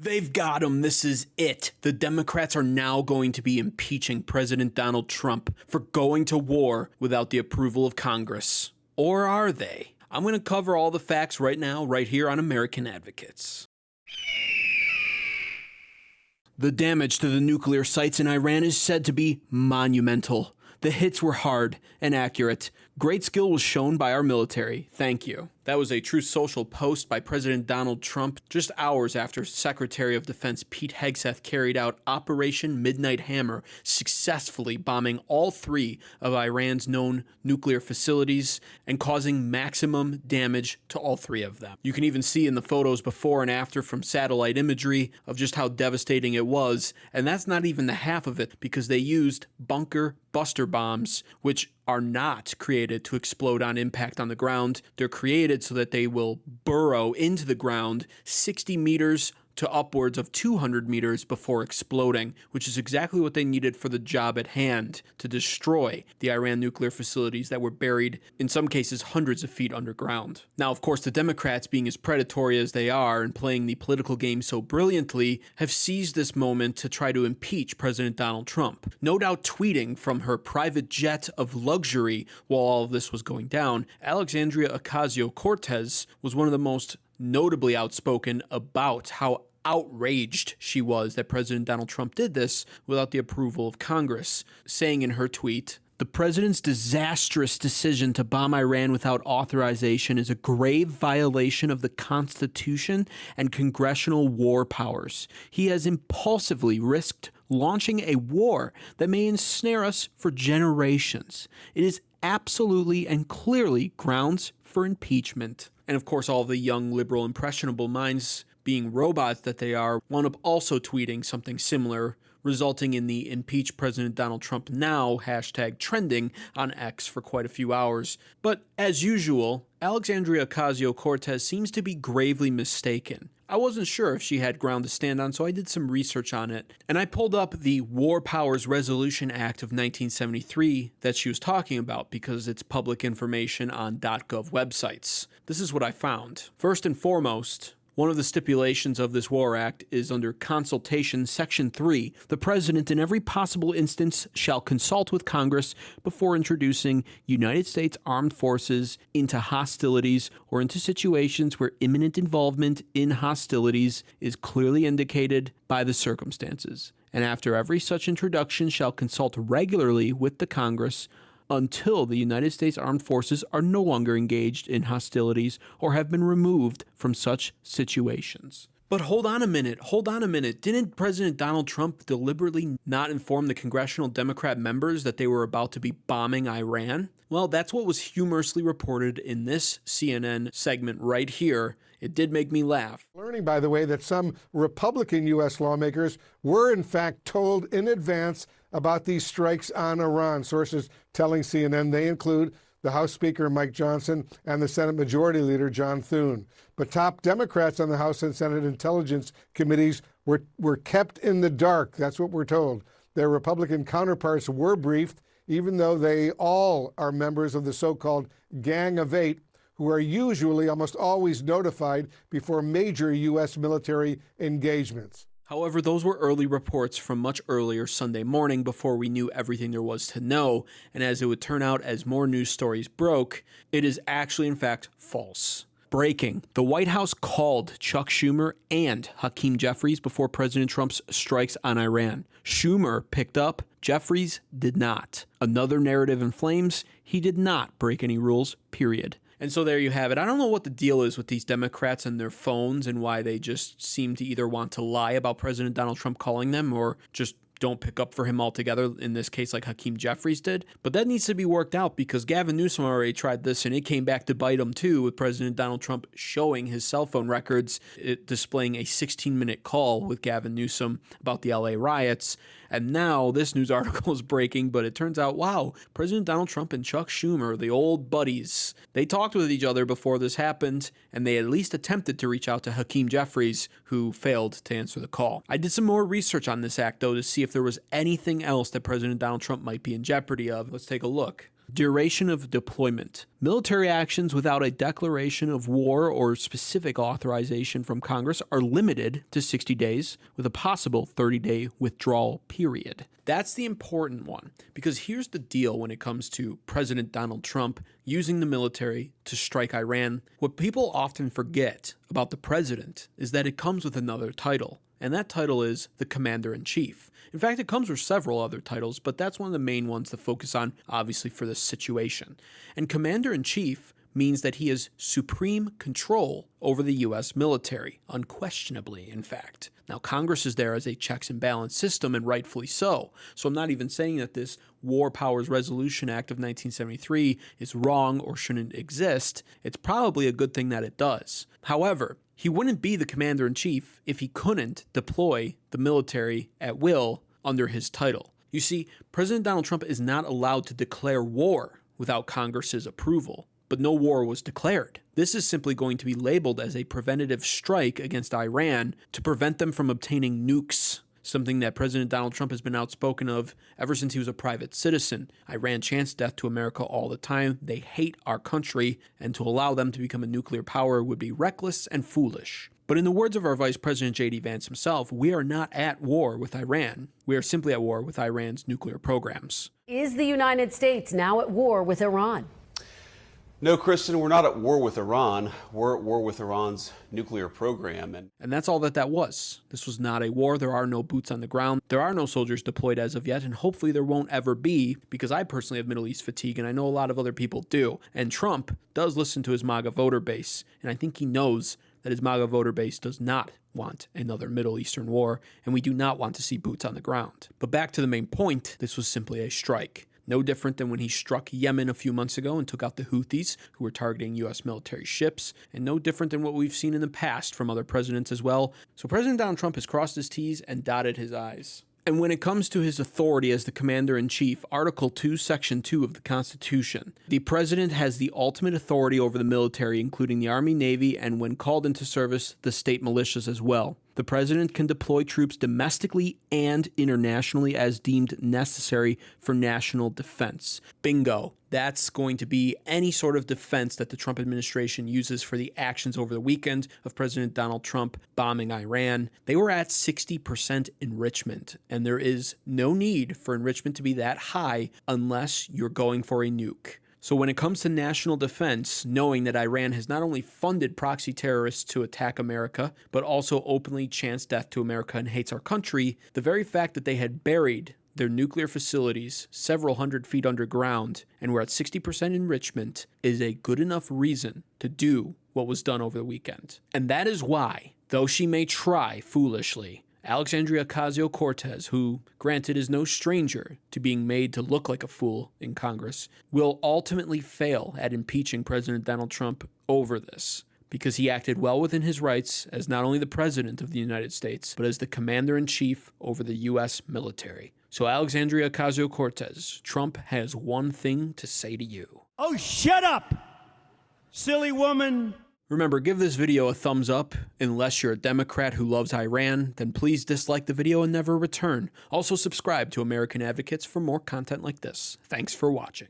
They've got him. This is it. The Democrats are now going to be impeaching President Donald Trump for going to war without the approval of Congress. Or are they? I'm going to cover all the facts right now, right here on American Advocates. The damage to the nuclear sites in Iran is said to be monumental. The hits were hard and accurate. Great skill was shown by our military. Thank you. That was a Truth Social post by President Donald Trump just hours after Secretary of Defense Pete Hegseth carried out Operation Midnight Hammer, successfully bombing all 3 of Iran's known nuclear facilities and causing maximum damage to all 3 of them. You can even see in the photos before and after from satellite imagery of just how devastating it was, and that's not even the half of it because they used bunker buster bombs, which are not created to explode on impact on the ground. They're created so that they will burrow into the ground 60 meters to upwards of 200 meters before exploding, which is exactly what they needed for the job at hand, to destroy the Iran nuclear facilities that were buried, in some cases, hundreds of feet underground. Now, of course, the Democrats, being as predatory as they are and playing the political game so brilliantly, have seized this moment to try to impeach President Donald Trump. No doubt tweeting from her private jet of luxury while all of this was going down, Alexandria Ocasio Cortez was one of the most notably outspoken about how outraged she was that President Donald Trump did this without the approval of Congress, saying in her tweet, "The president's disastrous decision to bomb Iran without authorization is a grave violation of the Constitution and congressional war powers. He has impulsively risked launching a war that may ensnare us for generations. It is absolutely and clearly grounds for impeachment." And of course, all the young, liberal, impressionable minds, being robots that they are, wound up also tweeting something similar, resulting in the Impeach President Donald Trump Now hashtag trending on X for quite a few hours. But as usual, Alexandria Ocasio Cortez seems to be gravely mistaken. I wasn't sure if she had ground to stand on, so I did some research on it. And I pulled up the War Powers Resolution Act of 1973 that she was talking about because it's public information on .gov websites. This is what I found. First and foremost, one of the stipulations of this War Act is under Consultation Section 3. The President in every possible instance shall consult with Congress before introducing United States Armed Forces into hostilities or into situations where imminent involvement in hostilities is clearly indicated by the circumstances. And after every such introduction shall consult regularly with the Congress until the United States Armed Forces are no longer engaged in hostilities or have been removed from such situations. But hold on a minute. Didn't President Donald Trump deliberately not inform the congressional Democrat members that they were about to be bombing Iran? Well, that's what was humorously reported in this CNN segment right here. It did make me laugh. Learning, by the way, that some Republican U.S. lawmakers were in fact told in advance about these strikes on Iran. Sources telling CNN they include the House Speaker Mike Johnson and the Senate Majority Leader John Thune. But top Democrats on the House and Senate Intelligence Committees were kept in the dark. That's what we're told. Their Republican counterparts were briefed, even though they all are members of the so-called Gang of Eight, who are usually almost always notified before major U.S. military engagements. However, those were early reports from much earlier Sunday morning before we knew everything there was to know, and as it would turn out as more news stories broke, it is actually in fact false. Breaking. The White House called Chuck Schumer and Hakeem Jeffries before President Trump's strikes on Iran. Schumer picked up, Jeffries did not. Another narrative in flames, he did not break any rules, period. And so there you have it. I don't know what the deal is with these Democrats and their phones and why they just seem to either want to lie about President Donald Trump calling them or just don't pick up for him altogether, in this case like Hakeem Jeffries did. But that needs to be worked out because Gavin Newsom already tried this and it came back to bite him too, with President Donald Trump showing his cell phone records, displaying a 16-minute call with Gavin Newsom about the LA riots. And now this news article is breaking, but it turns out, wow, President Donald Trump and Chuck Schumer, the old buddies, they talked with each other before this happened, and they at least attempted to reach out to Hakeem Jeffries, who failed to answer the call. I did some more research on this act, though, to see if there was anything else that President Donald Trump might be in jeopardy of. Let's take a look. Duration of deployment. Military actions without a declaration of war or specific authorization from Congress are limited to 60 days with a possible 30-day withdrawal period. That's the important one, because here's the deal when it comes to President Donald Trump using the military to strike Iran. What people often forget about the president is that it comes with another title, and that title is the Commander-in-Chief. In fact, it comes with several other titles, but that's one of the main ones to focus on, obviously, for this situation. And Commander-in-Chief means that he has supreme control over the U.S. military, unquestionably, in fact. Now, Congress is there as a checks and balance system, and rightfully so. So I'm not even saying that this War Powers Resolution Act of 1973 is wrong or shouldn't exist. It's probably a good thing that it does. However, he wouldn't be the commander-in-chief if he couldn't deploy the military at will under his title. You see, President Donald Trump is not allowed to declare war without Congress's approval. But no war was declared. This is simply going to be labeled as a preventative strike against Iran to prevent them from obtaining nukes, something that President Donald Trump has been outspoken of ever since he was a private citizen. Iran chants death to America all the time. They hate our country, and to allow them to become a nuclear power would be reckless and foolish. But in the words of our Vice President J.D. Vance himself, we are not at war with Iran. We are simply at war with Iran's nuclear programs. Is the United States now at war with Iran? No, Kristen, we're not at war with Iran. We're at war with Iran's nuclear program. And that's all that was. This was not a war. There are no boots on the ground. There are no soldiers deployed as of yet, and hopefully there won't ever be, because I personally have Middle East fatigue, and I know a lot of other people do. And Trump does listen to his MAGA voter base, and I think he knows that his MAGA voter base does not want another Middle Eastern war, and we do not want to see boots on the ground. But back to the main point, this was simply a strike. No different than when he struck Yemen a few months ago and took out the Houthis, who were targeting U.S. military ships, and no different than what we've seen in the past from other presidents as well. So President Donald Trump has crossed his T's and dotted his I's. And when it comes to his authority as the Commander-in-Chief, Article 2, Section 2 of the Constitution, the President has the ultimate authority over the military, including the Army, Navy, and when called into service, the state militias as well. The President can deploy troops domestically and internationally as deemed necessary for national defense. Bingo. That's going to be any sort of defense that the Trump administration uses for the actions over the weekend of President Donald Trump bombing Iran. They were at 60% enrichment, and there is no need for enrichment to be that high unless you're going for a nuke. So when it comes to national defense, knowing that Iran has not only funded proxy terrorists to attack America, but also openly chants death to America and hates our country, the very fact that they had buried their nuclear facilities several hundred feet underground and were at 60% enrichment is a good enough reason to do what was done over the weekend. And that is why, though she may try foolishly, Alexandria Ocasio Cortez, who, granted, is no stranger to being made to look like a fool in Congress, will ultimately fail at impeaching President Donald Trump over this, because he acted well within his rights as not only the President of the United States, but as the Commander-in-Chief over the U.S. military. So Alexandria Ocasio Cortez, Trump has one thing to say to you. Oh, shut up, silly woman. Remember, give this video a thumbs up. Unless you're a Democrat who loves Iran, then please dislike the video and never return. Also subscribe to American Advocates for more content like this. Thanks for watching.